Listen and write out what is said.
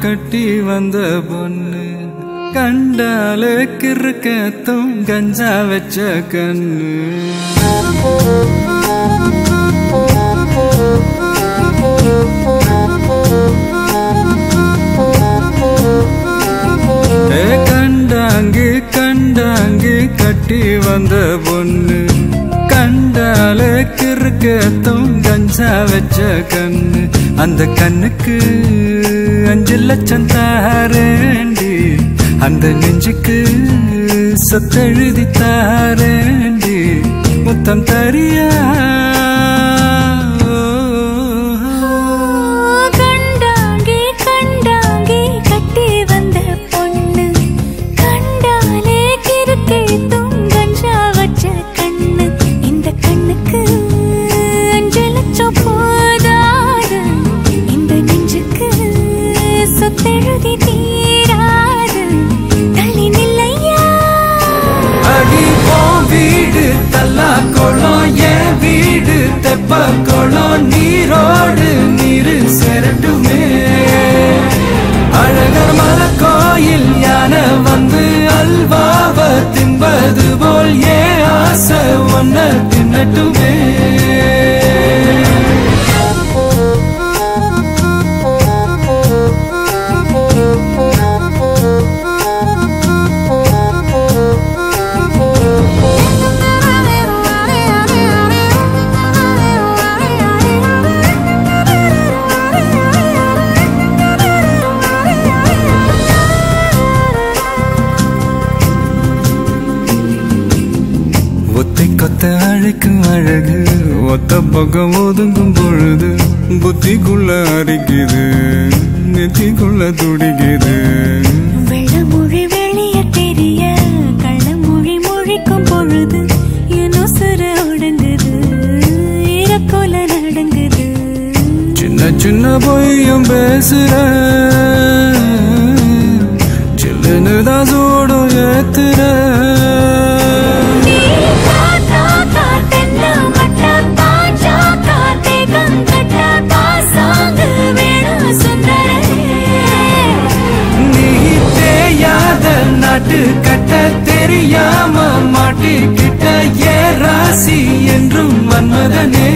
கட்டி வந்த பொண்ணு கண்டாலே கிறுக்கத்தும் கஞ்சா வச்ச கண்ணு கண்டாங்கு கண்டாங்கு கட்டி வந்த பொண்ணு கண்டாலே கிறுக்கத்தும் கஞ்சா வச்ச கண்ணு அந்த கண்ணுக்கு 5 லட்சம் தாரேண்டி அந்த நெஞ்சுக்கு சொத்தெழுதி தாரேண்டி முத்தம் தரியா குளம் நீரோடு நீரு செரட்டுமே அழகர் மலை கோயில் யானை வந்து அல்வாவ தின்பது போல் ஏ ஆசை ஒன்ன தின்னட்டுமே கொத்த அழைக்கும் அழகு ஒத்த பக்கம் ஒதுங்கும் பொழுது புத்திக்குள்ள அரிக்குது நெத்திக்குள்ள துடிக்குது வெள்ளமொழி வெளிய தெரிய கள்ளமொழி மொழிக்கும் பொழுது என் உசுறு உடங்குது இறக்கோல நடங்குது சின்ன சின்ன பொய்யும் பேசுற சில்லுன்னு தான் சூடும் ஏத்துற நாட்டு கட்ட தெரியாம மாட்டிக்கிட்ட ஏ ராசி என்றும் மன்மதனே